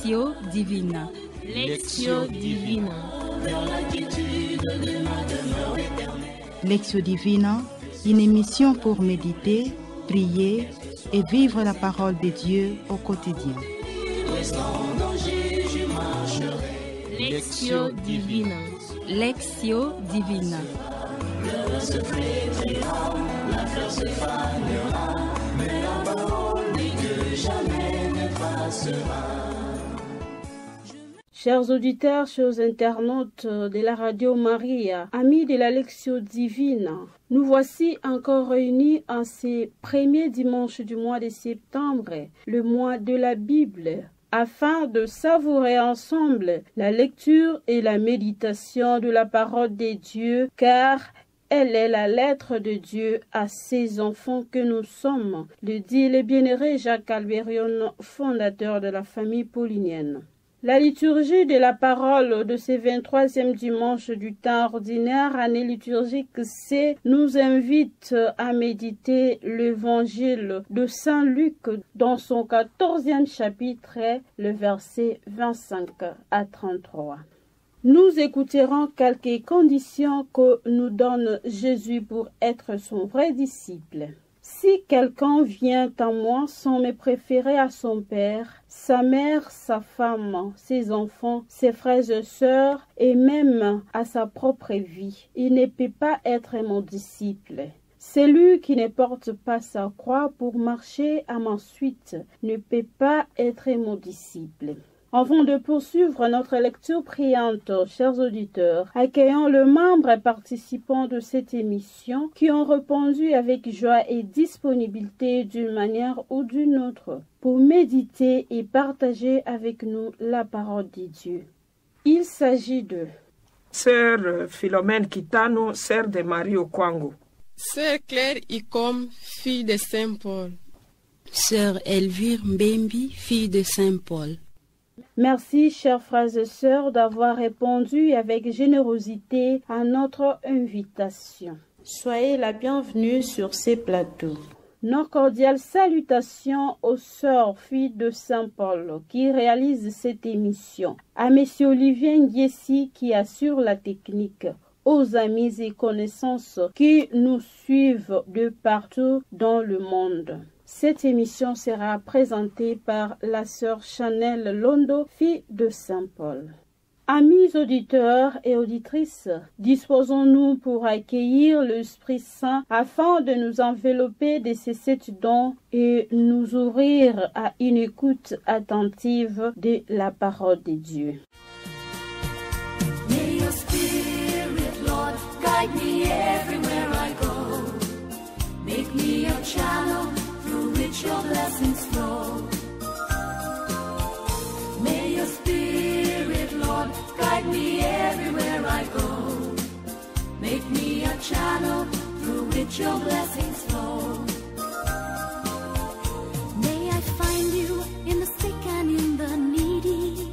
Lectio Divina. Lectio Divina. Lectio Divina, une émission pour méditer, prier et vivre la parole de Dieu au quotidien. Lectio Divina. Lectio Divina. Chers auditeurs, chers internautes de la radio Maria, amis de la Lectio Divina, nous voici encore réunis en ces premiers dimanches du mois de septembre, le mois de la Bible, afin de savourer ensemble la lecture et la méditation de la parole de Dieu, car elle est la lettre de Dieu à ses enfants que nous sommes, le dit le bienheureux Jacques Albérion, fondateur de la famille paulinienne. La liturgie de la parole de ce 23e dimanche du temps ordinaire, année liturgique C, nous invite à méditer l'évangile de Saint Luc dans son 14e chapitre, le verset 25 à 33. Nous écouterons quelques conditions que nous donne Jésus pour être son vrai disciple. Si quelqu'un vient à moi sans me préférer à son père, sa mère, sa femme, ses enfants, ses frères et sœurs, et même à sa propre vie, il ne peut pas être mon disciple. Celui qui ne porte pas sa croix pour marcher à ma suite ne peut pas être mon disciple. Avant de poursuivre notre lecture priante, chers auditeurs, accueillons le membre et participant de cette émission qui ont répondu avec joie et disponibilité d'une manière ou d'une autre pour méditer et partager avec nous la parole de Dieu. Il s'agit de Sœur Philomène Kitano, sœur de Marie Okwango. Sœur Claire Icom, fille de Saint-Paul. Sœur Elvire Mbembi, fille de Saint-Paul. Merci, chers frères et sœurs, d'avoir répondu avec générosité à notre invitation. Soyez la bienvenue sur ces plateaux. Nos cordiales salutations aux sœurs filles de Saint-Paul qui réalisent cette émission, à Monsieur Olivier Ndiessi qui assure la technique, aux amis et connaissances qui nous suivent de partout dans le monde. Cette émission sera présentée par la sœur Chanel Londo, fille de Saint-Paul. Amis auditeurs et auditrices, disposons-nous pour accueillir l'Esprit Saint afin de nous envelopper de ces 7 dons et nous ouvrir à une écoute attentive de la parole de Dieu. May your spirit, Lord, guide me everywhere I go. Make me a channel through which your blessings flow. May your spirit, Lord, guide me everywhere I go. Make me a channel through which your blessings flow. May I find you in the sick and in the needy.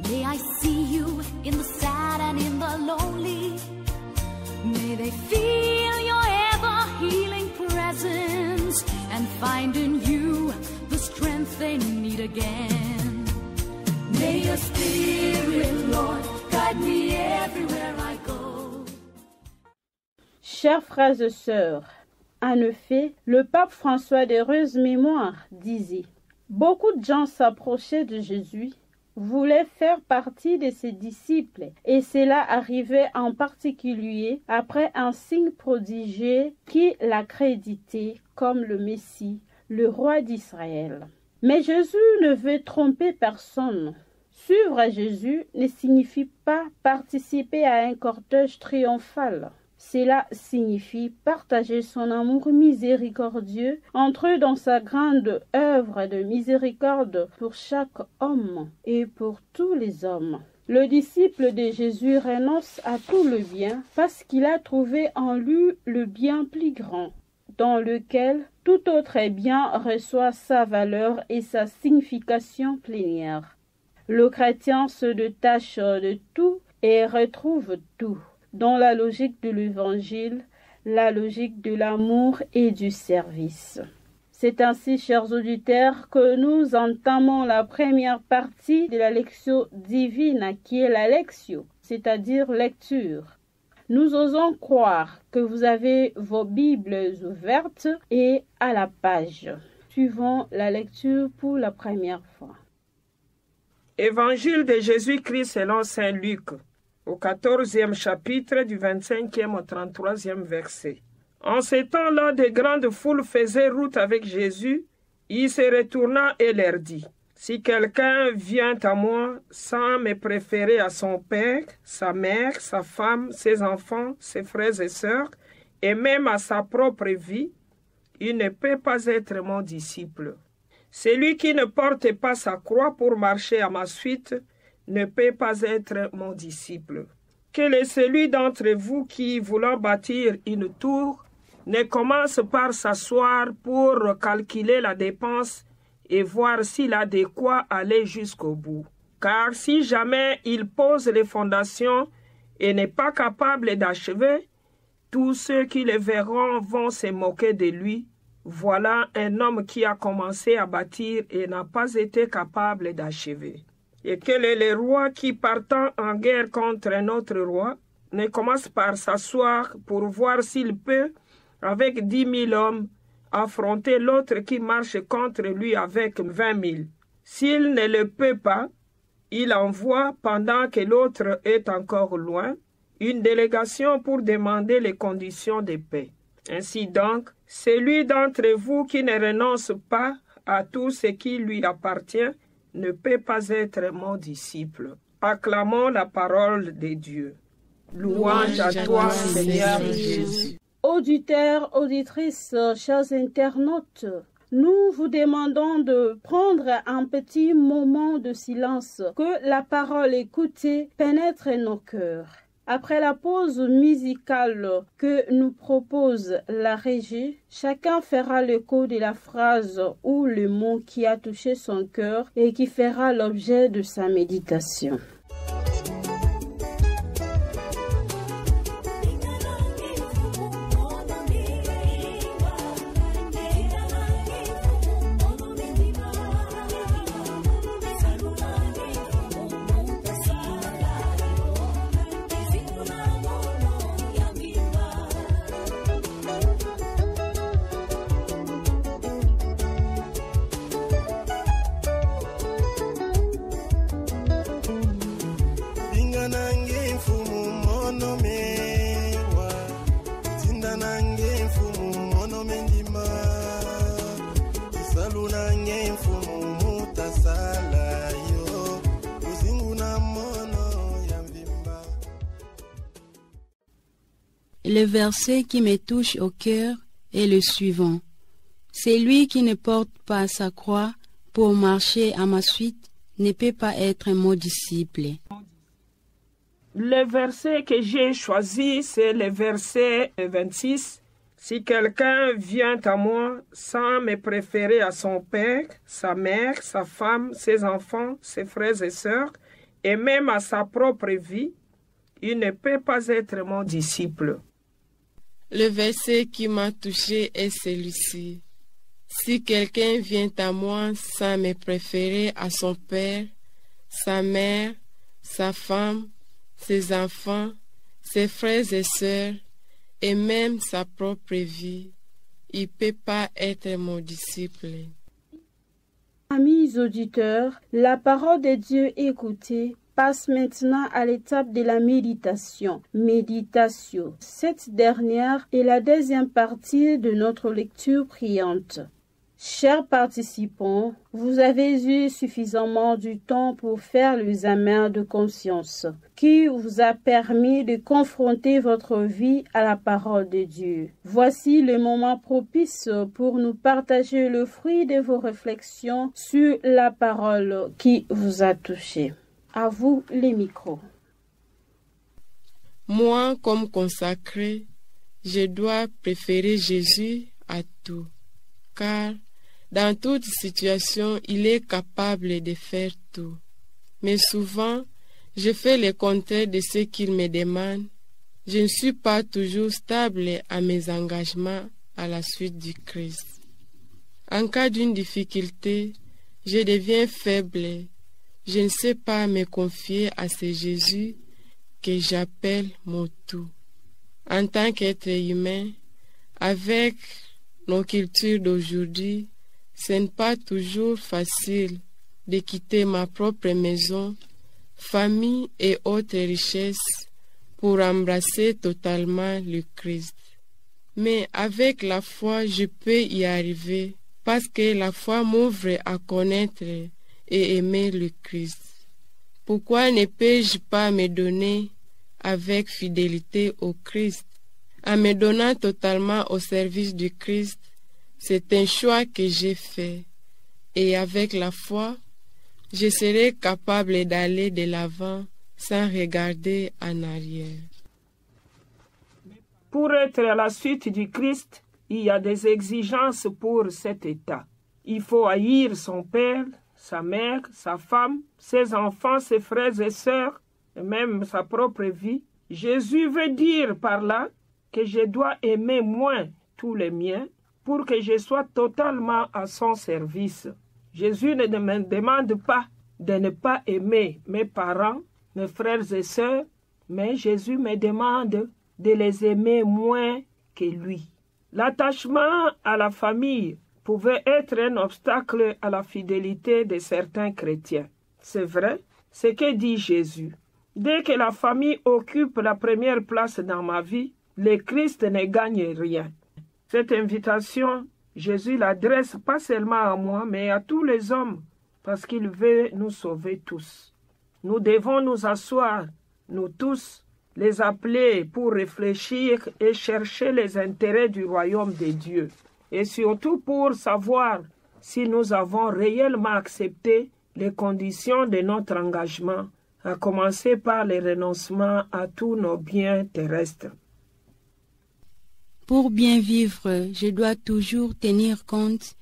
May I see you in the sad and in the lonely. May they feel your ever-healing presence and find in you the strength they need again. May your spirit, Lord, guide me everywhere I go. Chers frères et sœurs, en effet, le pape François d'heureuse mémoire disait « Beaucoup de gens s'approchaient de Jésus, voulaient faire partie de ses disciples, et cela arrivait en particulier après un signe prodigieux qui l'accréditait comme le Messie, le roi d'Israël. Mais Jésus ne veut tromper personne. Suivre Jésus ne signifie pas participer à un cortège triomphal. Cela signifie partager son amour miséricordieux, entrer dans sa grande œuvre de miséricorde pour chaque homme et pour tous les hommes. Le disciple de Jésus renonce à tout le bien parce qu'il a trouvé en lui le bien plus grand, dans lequel tout autre bien reçoit sa valeur et sa signification plénière. Le chrétien se détache de tout et retrouve tout dans la logique de l'Évangile, la logique de l'amour et du service. C'est ainsi, chers auditeurs, que nous entamons la première partie de la Lectio Divina, qui est la Lectio, c'est-à-dire lecture. Nous osons croire que vous avez vos Bibles ouvertes et à la page. Suivons la lecture pour la première fois. Évangile de Jésus-Christ selon saint Luc, au 14e chapitre du 25e au 33e verset. En ces temps-là, de grandes foules faisaient route avec Jésus. Il se retourna et leur dit, « Si quelqu'un vient à moi sans me préférer à son père, sa mère, sa femme, ses enfants, ses frères et sœurs, et même à sa propre vie, il ne peut pas être mon disciple. Celui qui ne porte pas sa croix pour marcher à ma suite ne peut pas être mon disciple. Quel est celui d'entre vous qui, voulant bâtir une tour, ne commence par s'asseoir pour calculer la dépense et voir s'il a de quoi aller jusqu'au bout. Car si jamais il pose les fondations et n'est pas capable d'achever, tous ceux qui le verront vont se moquer de lui. Voilà un homme qui a commencé à bâtir et n'a pas été capable d'achever. Et quel est le roi qui, partant en guerre contre un autre roi, ne commence par s'asseoir pour voir s'il peut, avec 10 000 hommes, affronter l'autre qui marche contre lui avec 20 000. S'il ne le peut pas, il envoie, pendant que l'autre est encore loin, une délégation pour demander les conditions de paix. Ainsi donc, celui d'entre vous qui ne renonce pas à tout ce qui lui appartient ne peut pas être mon disciple. Acclamons la parole de Dieu. Louange à toi, Seigneur Jésus. Auditeurs, auditrices, chers internautes, nous vous demandons de prendre un petit moment de silence, que la parole écoutée pénètre nos cœurs. Après la pause musicale que nous propose la régie, chacun fera l'écho de la phrase ou le mot qui a touché son cœur et qui fera l'objet de sa méditation. Le verset qui me touche au cœur est le suivant. Celui qui ne porte pas sa croix pour marcher à ma suite ne peut pas être mon disciple. Le verset que j'ai choisi, c'est le verset 26. Si quelqu'un vient à moi sans me préférer à son père, sa mère, sa femme, ses enfants, ses frères et sœurs, et même à sa propre vie, il ne peut pas être mon disciple. Le verset qui m'a touché est celui-ci. Si quelqu'un vient à moi sans me préférer à son père, sa mère, sa femme, ses enfants, ses frères et sœurs, et même sa propre vie, il ne peut pas être mon disciple. Amis auditeurs, la parole de Dieu écoutée passe maintenant à l'étape de la méditation. Méditation. Cette dernière est la deuxième partie de notre lecture priante. Chers participants, vous avez eu suffisamment du temps pour faire l'examen de conscience qui vous a permis de confronter votre vie à la parole de Dieu. Voici le moment propice pour nous partager le fruit de vos réflexions sur la parole qui vous a touché. À vous les micros. Moi, comme consacré, je dois préférer Jésus à tout, car dans toute situation, il est capable de faire tout. Mais souvent, je fais le contraire de ce qu'il me demande. Je ne suis pas toujours stable à mes engagements à la suite du Christ. En cas d'une difficulté, je deviens faible. Je ne sais pas me confier à ce Jésus que j'appelle mon tout. En tant qu'être humain, avec nos cultures d'aujourd'hui, ce n'est pas toujours facile de quitter ma propre maison, famille et autres richesses pour embrasser totalement le Christ. Mais avec la foi, je peux y arriver parce que la foi m'ouvre à connaître et aimer le Christ. Pourquoi ne peux-je pas me donner avec fidélité au Christ? En me donnant totalement au service du Christ, c'est un choix que j'ai fait. Et avec la foi, je serai capable d'aller de l'avant sans regarder en arrière. Pour être à la suite du Christ, il y a des exigences pour cet état. Il faut haïr son père, sa mère, sa femme, ses enfants, ses frères et sœurs, et même sa propre vie. Jésus veut dire par là que je dois aimer moins tous les miens pour que je sois totalement à son service. Jésus ne me demande pas de ne pas aimer mes parents, mes frères et sœurs, mais Jésus me demande de les aimer moins que lui. L'attachement à la famille pouvait être un obstacle à la fidélité de certains chrétiens. C'est vrai, ce que dit Jésus. Dès que la famille occupe la première place dans ma vie, le Christ ne gagne rien. Cette invitation, Jésus l'adresse pas seulement à moi, mais à tous les hommes, parce qu'il veut nous sauver tous. Nous devons nous asseoir, nous tous, les appeler pour réfléchir et chercher les intérêts du royaume de Dieu, et surtout pour savoir si nous avons réellement accepté les conditions de notre engagement, à commencer par le renoncement à tous nos biens terrestres. Pour bien vivre, je dois toujours tenir compte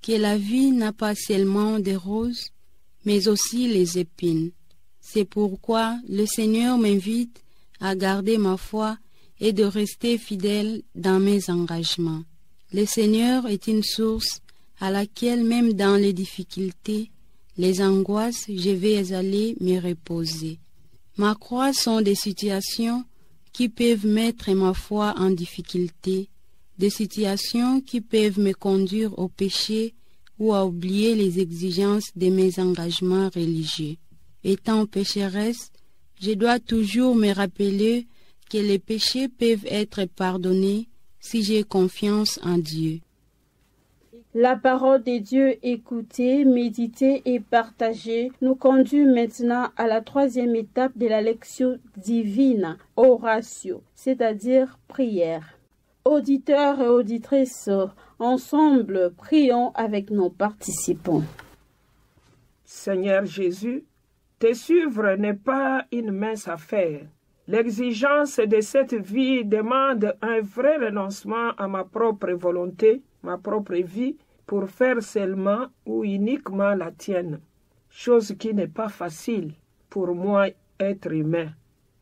que la vie n'a pas seulement des roses, mais aussi les épines. C'est pourquoi le Seigneur m'invite à garder ma foi et de rester fidèle dans mes engagements. Le Seigneur est une source à laquelle même dans les difficultés, les angoisses, je vais aller me reposer. Ma croix sont des situations qui peuvent mettre ma foi en difficulté, des situations qui peuvent me conduire au péché ou à oublier les exigences de mes engagements religieux. Étant pécheresse, je dois toujours me rappeler que les péchés peuvent être pardonnés si j'ai confiance en Dieu. La parole de Dieu écoutée, méditée et partagée nous conduit maintenant à la troisième étape de la lecture divine, oratio, c'est-à-dire prière. Auditeurs et auditrices, ensemble, prions avec nos participants. Seigneur Jésus, te suivre n'est pas une mince affaire. L'exigence de cette vie demande un vrai renoncement à ma propre volonté, ma propre vie, pour faire seulement ou uniquement la tienne, chose qui n'est pas facile pour moi, être humain.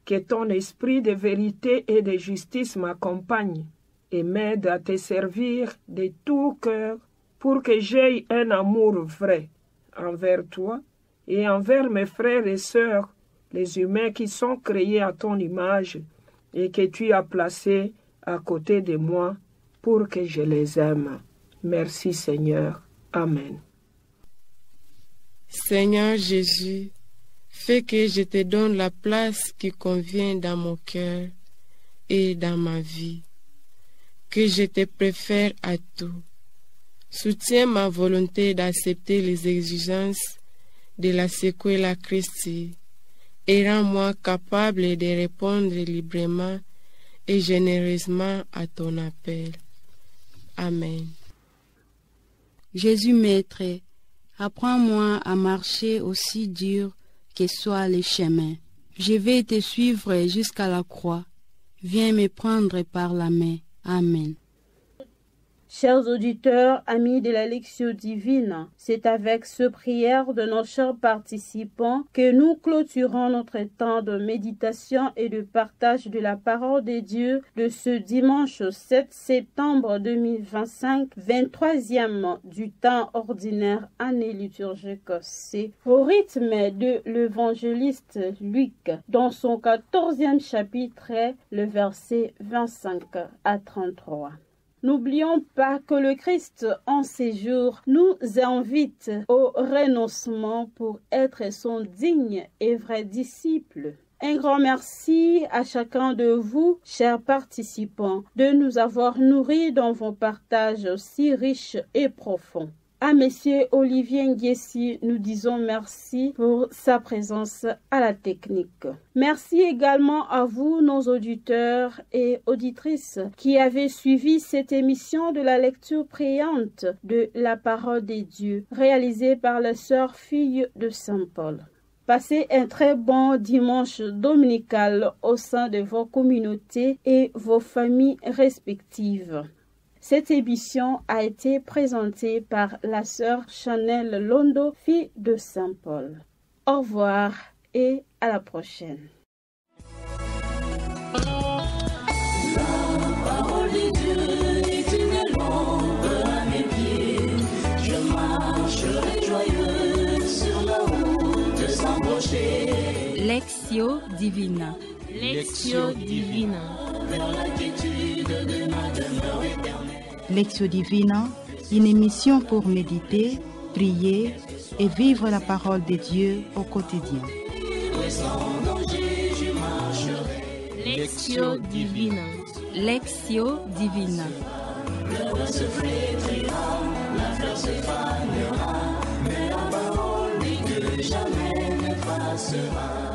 Que ton esprit de vérité et de justice m'accompagne et m'aide à te servir de tout cœur pour que j'aie un amour vrai envers toi et envers mes frères et sœurs, les humains qui sont créés à ton image et que tu as placés à côté de moi pour que je les aime. Merci Seigneur. Amen. Seigneur Jésus, fais que je te donne la place qui convient dans mon cœur et dans ma vie, que je te préfère à tout. Soutiens ma volonté d'accepter les exigences de la Sequela Christi et rends-moi capable de répondre librement et généreusement à ton appel. Amen. Jésus Maître, apprends-moi à marcher aussi dur que soit le chemin. Je vais te suivre jusqu'à la croix. Viens me prendre par la main. Amen. Chers auditeurs, amis de la Lectio Divina, c'est avec ce prière de nos chers participants que nous clôturons notre temps de méditation et de partage de la parole de Dieu de ce dimanche 7 septembre 2025, 23e du temps ordinaire, année liturgique C, au rythme de l'évangéliste Luc, dans son 14e chapitre, le verset 25 à 33. N'oublions pas que le Christ, en ces jours, nous invite au renoncement pour être son digne et vrai disciple. Un grand merci à chacun de vous, chers participants, de nous avoir nourris dans vos partages si riches et profonds. À Monsieur Olivier Nguessi, nous disons merci pour sa présence à la technique. Merci également à vous, nos auditeurs et auditrices, qui avez suivi cette émission de la lecture priante de la parole des dieux, réalisée par la sœur fille de Saint Paul. Passez un très bon dimanche dominical au sein de vos communautés et vos familles respectives. Cette émission a été présentée par la sœur Chanel Londo, fille de Saint Paul. Au revoir et à la prochaine. La parole de Dieu est une lampe à mes pieds. Je marcherai joyeux sur la route sans broncher. Lectio Divina. Lectio Divina. Vers la quiétude de ma demeure éternelle. Lectio Divina, une émission pour méditer, prier et vivre la parole de Dieu au quotidien. Sans danger, je marcherai. Lectio Divina. Lectio Divina. Le roi se flétrira, la fleur se fanera, mais la parole dit que jamais ne passera.